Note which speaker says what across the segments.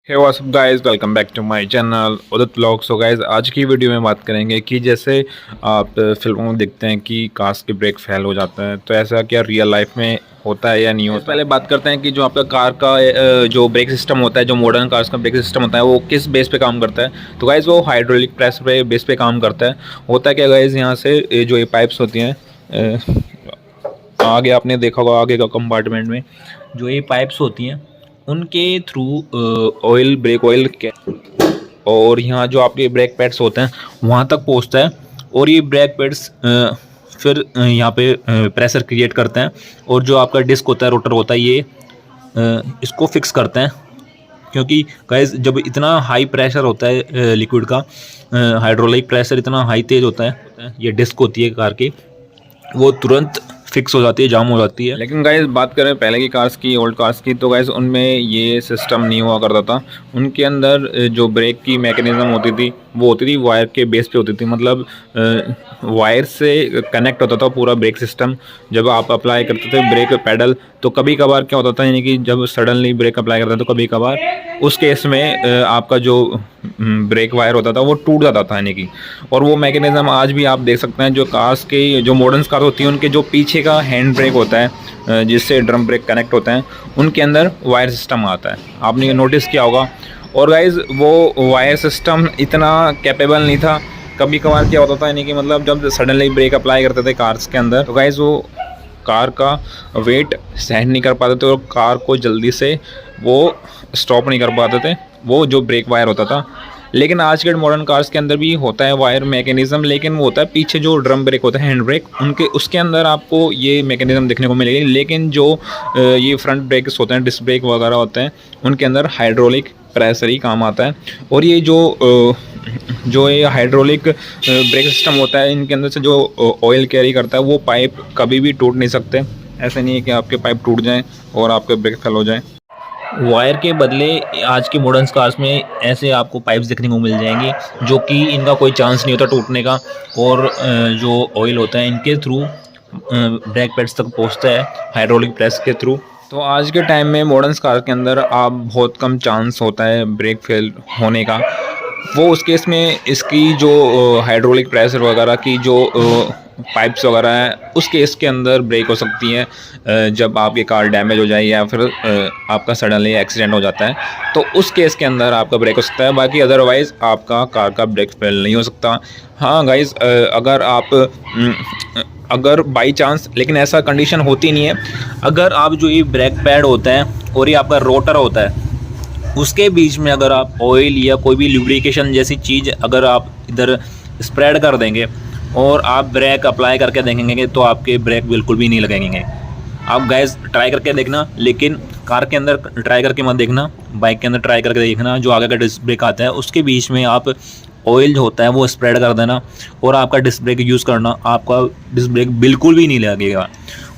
Speaker 1: Hey what's up guys, welcome back to my channel Udit vlogs. So guys, आज की video में बात करेंगे कि जैसे आप फिल्मों में देखते हैं कि कार्स के ब्रेक फेल हो जाता है, तो ऐसा क्या रियल लाइफ में होता है या नहीं होता। पहले बात करते हैं कि जो आपका कार का जो ब्रेक सिस्टम होता है, जो मॉडर्न कार्स का ब्रेक सिस्टम होता है, वो किस बेस पे काम करता है। तो गाइस वो हाइड्रोलिक प्रेस पे बेस पे काम करता है। होता है क्या गाइस, यहाँ से जो ये पाइप्स होती हैं, आगे आपने देखा होगा, आगे का कंपार्टमेंट में जो ये पाइप्स होती हैं उनके थ्रू ऑयल, ब्रेक ऑयल के और यहाँ जो आपके ब्रेक पैड्स होते हैं वहाँ तक पहुँचता है। और ये ब्रेक पैड्स फिर यहाँ पे प्रेशर क्रिएट करते हैं, और जो आपका डिस्क होता है, रोटर होता है, ये इसको फिक्स करते हैं। क्योंकि गाइस जब इतना हाई प्रेशर होता है लिक्विड का, हाइड्रोलिक प्रेशर इतना हाई तेज होता है, ये डिस्क होती है कार की, वो तुरंत फिक्स हो जाती है, जाम हो जाती है। लेकिन गाइस बात करें पहले की कार्स की, ओल्ड कार्स की, तो गाइस उनमें ये सिस्टम नहीं हुआ करता था। उनके अंदर जो ब्रेक की मैकेनिज्म होती थी वो होती थी वायर के बेस पे होती थी, मतलब वायर से कनेक्ट होता था पूरा ब्रेक सिस्टम। जब आप अप्लाई करते थे ब्रेक पैडल, तो कभी कभार क्या होता था, यानी कि जब सडनली ब्रेक अप्लाई करते थे तो कभी कभार उस केस में आपका जो ब्रेक वायर होता था वो टूट जाता था, यानी कि। और वो मैकेनिज्म आज भी आप देख सकते हैं, जो कार्स के जो मॉडर्न कार होती हैं उनके जो पीछे का हैंड ब्रेक होता है जिससे ड्रम ब्रेक कनेक्ट होते हैं, उनके अंदर वायर सिस्टम आता है, आपने नोटिस किया होगा। और गाइज वो वायर सिस्टम इतना कैपेबल नहीं था। कभी कभार क्या होता था, यानी कि मतलब जब सडनली ब्रेक अप्लाई करते थे कार्स के अंदर, तो गाइज वो कार का वेट सहन नहीं कर पाते थे और कार को जल्दी से वो स्टॉप नहीं कर पाते थे, वो जो ब्रेक वायर होता था। लेकिन आज के मॉडर्न कार्स के अंदर भी होता है वायर मैकेनिज्म, लेकिन वो होता है पीछे जो ड्रम ब्रेक होता है, हैंड ब्रेक, उनके उसके अंदर आपको ये मैकेनिज्म देखने को मिलेगी। लेकिन जो ये फ्रंट ब्रेक्स होते हैं, डिस्क ब्रेक वगैरह होते हैं, उनके अंदर हाइड्रोलिक प्रेशर ही काम आता है। और ये जो ये हाइड्रोलिक ब्रेक सिस्टम होता है, इनके अंदर से जो ऑयल कैरी करता है, वो पाइप कभी भी टूट नहीं सकते। ऐसे नहीं है कि आपके पाइप टूट जाएं और आपके ब्रेक फेल हो जाएं। वायर के बदले आज के मॉडर्न कार्स में ऐसे आपको पाइप्स देखने को मिल जाएंगी, जो कि इनका कोई चांस नहीं होता टूटने का। और जो ऑयल होता है इनके थ्रू ब्रेक पैड्स तक पहुंचता है हाइड्रोलिक प्रेस के थ्रू। तो आज के टाइम में मॉडर्न कार के अंदर आप बहुत कम चांस होता है ब्रेक फेल होने का। वो उस केस में इसकी जो हाइड्रोलिक प्रेशर वगैरह की जो पाइप्स वगैरह है, उस केस के अंदर ब्रेक हो सकती हैं जब आपकी कार डैमेज हो जाए या फिर आपका सडनली एक्सीडेंट हो जाता है, तो उस केस के अंदर आपका ब्रेक हो सकता है। बाकी अदरवाइज़ आपका कार का ब्रेक फेल नहीं हो सकता। हाँ गाइज़, अगर बाई चांस, लेकिन ऐसा कंडीशन होती नहीं है, अगर आप जो ये ब्रेक पैड होता है और ये आपका रोटर होता है, उसके बीच में अगर आप ऑयल या कोई भी लुब्रिकेशन जैसी चीज़ अगर आप इधर स्प्रेड कर देंगे और आप ब्रेक अप्लाई करके देखेंगे, तो आपके ब्रेक बिल्कुल भी नहीं लगेंगे। आप गैस ट्राई करके देखना, लेकिन कार के अंदर ट्राई करके मत देखना, बाइक के अंदर ट्राई करके देखना। जो आगे का डिस्क ब्रेक आता है उसके बीच में आप ऑयल जो होता है वो स्प्रेड कर देना और आपका डिस्क ब्रेक यूज़ करना, आपका डिस्क ब्रेक बिल्कुल भी नहीं लगेगा।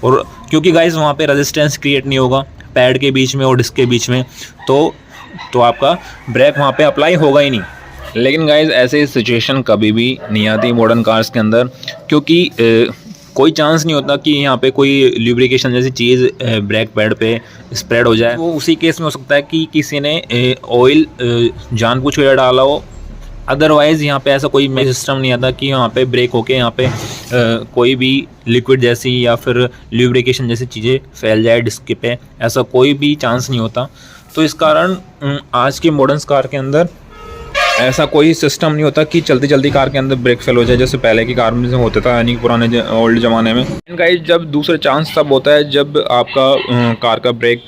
Speaker 1: और क्योंकि गाइस वहाँ पे रेजिस्टेंस क्रिएट नहीं होगा पैड के बीच में और डिस्क के बीच में, तो आपका ब्रेक वहाँ पे अप्लाई होगा ही नहीं। लेकिन गाइज ऐसे सिचुएशन कभी भी नहीं आती मॉडर्न कार्स के अंदर, क्योंकि कोई चांस नहीं होता कि यहाँ पे कोई ल्यूब्रिकेशन जैसी चीज़ ब्रेक पैड पे स्प्रेड हो जाए। वो उसी केस में हो सकता है कि किसी ने ऑयल जानबूझ के डाला हो। अदरवाइज़ यहाँ पे ऐसा कोई सिस्टम नहीं आता कि यहाँ पे ब्रेक होके यहाँ पे कोई भी लिक्विड जैसी या फिर ल्यूब्रिकेशन जैसी चीज़ें फैल जाए डिस्क पे, ऐसा कोई भी चांस नहीं होता। तो इस कारण आज के मॉडर्न कार के अंदर ऐसा कोई सिस्टम नहीं होता कि जल्दी जल्दी कार के अंदर ब्रेक फेल हो जाए, जैसे पहले की कार में होता था, यानी पुराने ओल्ड ज़माने में। गाइस जब दूसरा चांस तब होता है जब आपका कार का ब्रेक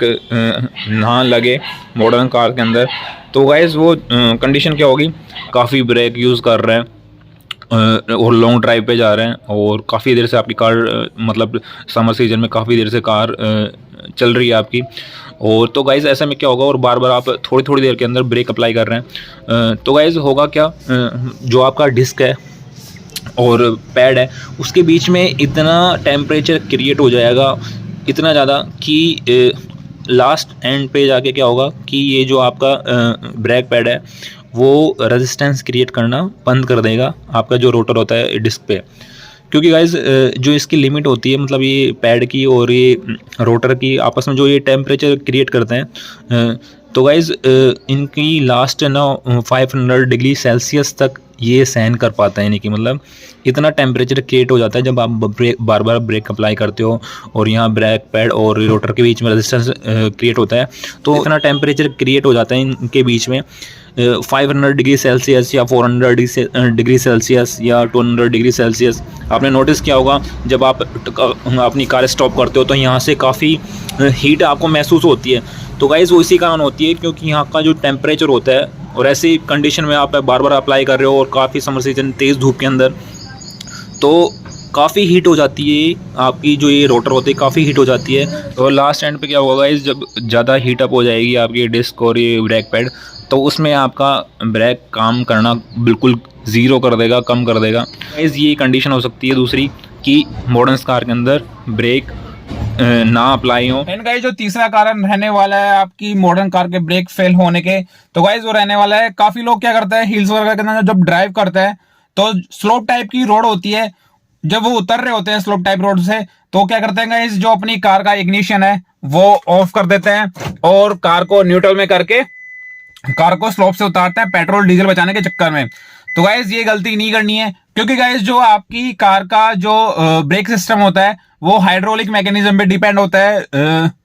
Speaker 1: ना लगे मॉडर्न कार के अंदर। तो गाइस वो कंडीशन क्या होगी, काफ़ी ब्रेक यूज़ कर रहे हैं और लॉन्ग ड्राइव पे जा रहे हैं और काफ़ी देर से आपकी कार मतलब समर सीजन में काफ़ी देर से कार चल रही है आपकी। और तो गाइज़ ऐसे में क्या होगा, और बार बार आप थोड़ी थोड़ी देर के अंदर ब्रेक अप्लाई कर रहे हैं, तो गाइज़ होगा क्या, जो आपका डिस्क है और पैड है उसके बीच में इतना टेम्परेचर क्रिएट हो जाएगा, इतना ज़्यादा कि लास्ट एंड पे जाके क्या होगा कि ये जो आपका ब्रेक पैड है वो रेजिस्टेंस क्रिएट करना बंद कर देगा, आपका जो रोटर होता है डिस्क पे। क्योंकि गाइज जो इसकी लिमिट होती है, मतलब ये पैड की और ये रोटर की आपस में जो ये टेम्परेचर क्रिएट करते हैं, तो गाइज़ इनकी लास्ट है ना 500 डिग्री सेल्सियस तक ये सहन कर पाता है, यानी कि मतलब इतना टेम्परेचर क्रिएट हो जाता है जब आप बार बार ब्रेक अप्लाई करते हो और यहाँ ब्रेक पैड और रोटर के बीच में रेजिस्टेंस क्रिएट होता है, तो इतना टेम्परेचर क्रिएट हो जाता है इनके बीच में 500 डिग्री सेल्सियस या 400 डिग्री सेल्सियस या 200 डिग्री सेल्सियस। आपने नोटिस किया होगा जब आप अपनी कार स्टॉप करते हो तो यहाँ से काफ़ी हीट आपको महसूस होती है। तो गाइज़ वो इसी कारण होती है क्योंकि यहाँ का जो टेम्परेचर होता है, और ऐसी कंडीशन में आप बार बार अप्लाई कर रहे हो और काफ़ी समर सीजन तेज़ धूप के अंदर, तो काफ़ी हीट हो जाती है आपकी जो ये रोटर होती है, काफ़ी हीट हो जाती है। तो लास्ट एंड पे क्या होगा गाइस, जब ज़्यादा हीट अप हो जाएगी आपकी डिस्क और ये ब्रेक पैड, तो उसमें आपका ब्रेक काम करना बिल्कुल ज़ीरो कर देगा, कम कर देगा। गाइस ये कंडीशन हो सकती है दूसरी कि मॉडर्न कार के अंदर ब्रेक ना अप्लाई हो।
Speaker 2: एंड गाइस जो तीसरा कारण रहने वाला है आपकी मॉडर्न कार के ब्रेक फेल होने के, तो गाइस वो रहने वाला है, काफी लोग क्या करते हैं हिल्स वगैरह के अंदर जब ड्राइव करते हैं तो स्लोप टाइप की रोड होती है, जब वो उतर रहे होते हैं स्लोप टाइप रोड से, तो क्या करते हैं गाइस जो अपनी कार का इग्निशन है वो ऑफ कर देते हैं और कार को न्यूट्रल में करके कार को स्लोप से उतारते हैं पेट्रोल डीजल बचाने के चक्कर में। तो गाइस ये गलती नहीं करनी है, क्योंकि गाइस जो आपकी कार का जो ब्रेक सिस्टम होता है वो हाइड्रोलिक मैकेनिज्म पे डिपेंड होता है,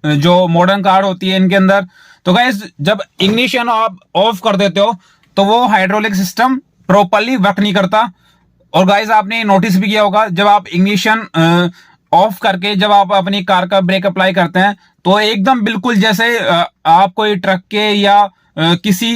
Speaker 2: जो मॉडर्न कार होती है इनके अंदर। तो गाइस जब इग्निशन आप ऑफ कर देते हो तो वो हाइड्रोलिक सिस्टम प्रॉपर्ली वर्क नहीं करता। और गाइस आपने नोटिस भी किया होगा जब आप इग्निशन ऑफ करके जब आप अपनी कार का ब्रेक अप्लाई करते हैं तो एकदम बिल्कुल जैसे आप कोई ट्रक के या किसी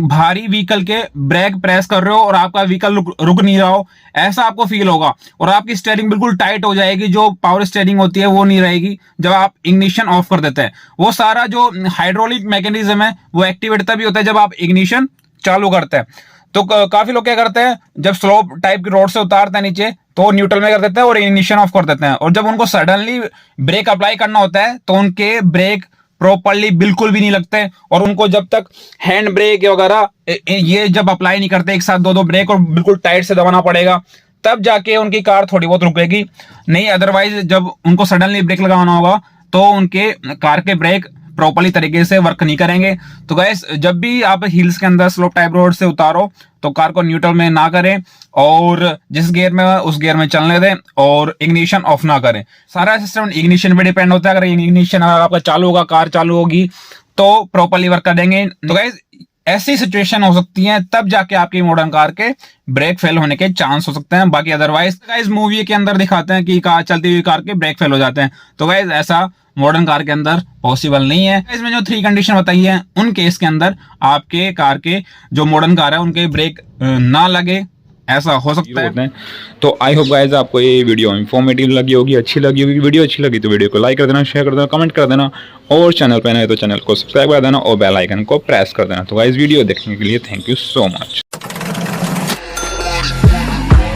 Speaker 2: भारी व्हीकल के ब्रेक प्रेस कर रहे हो और आपका व्हीकल रुक नहीं रहा हो, ऐसा आपको फील होगा। और आपकी स्टीयरिंग बिल्कुल टाइट हो जाएगी, जो पावर स्टीयरिंग होती है वो नहीं रहेगी जब आप इग्निशन ऑफ कर देते हैं। वो सारा जो हाइड्रोलिक मैकेनिज्म है वो एक्टिवेट तभी होता है जब आप इग्निशन चालू करते हैं। तो काफी लोग क्या करते हैं जब स्लोप टाइप की रोड से उतारते हैं नीचे तो न्यूट्रल में कर देते हैं और इग्निशन ऑफ कर देते हैं, और जब उनको सडनली ब्रेक अप्लाई करना होता है तो उनके ब्रेक प्रॉपर्ली बिल्कुल भी नहीं लगते, और उनको जब तक हैंड ब्रेक वगैरह ये जब अप्लाई नहीं करते एक साथ दो ब्रेक और बिल्कुल टाइट से दबाना पड़ेगा, तब जाके उनकी कार थोड़ी बहुत रुकेगी। नहीं अदरवाइज जब उनको सडनली ब्रेक लगाना होगा तो उनके कार के ब्रेक प्रॉपर्ली तरीके से वर्क नहीं करेंगे। तो गाइस जब भी आप हिल्स के अंदर स्लोप टाइप रोड से उतारो तो कार को न्यूट्रल में ना करें और जिस गियर में उस गियर में चलने दें और इग्निशन ऑफ ना करें। सारा सिस्टम इग्निशन पे डिपेंड होता है। अगर इग्निशन आपका चालू होगा, कार चालू होगी तो प्रॉपर्ली वर्क करेंगे। तो गाइस ऐसी सिचुएशन हो सकती है तब जाके आपकी मॉडर्न कार के ब्रेक फेल होने के चांस हो सकते हैं। बाकी अदरवाइज गाइस मूवी के अंदर दिखाते हैं कि कार चलती हुई कार के ब्रेक फेल हो जाते हैं, तो गाइस ऐसा मॉडर्न कार के अंदर पॉसिबल नहीं है। इसमें जो 3 कंडीशन बताई है उन केस के अंदर आपके कार के जो मॉडर्न कार है उनके ब्रेक ना लगे, ऐसा हो सकता है।
Speaker 1: तो आई होप गाइस आपको ये वीडियो इंफॉर्मेटिव लगी होगी, अच्छी लगी होगी। वीडियो अच्छी लगी तो वीडियो को लाइक कर देना, शेयर कर देना, कमेंट कर देना, और चैनल पर नए तो चैनल को सब्सक्राइब कर देना और बेल आइकन को प्रेस कर देना। तो गाइस वीडियो देखने के लिए थैंक यू सो मच।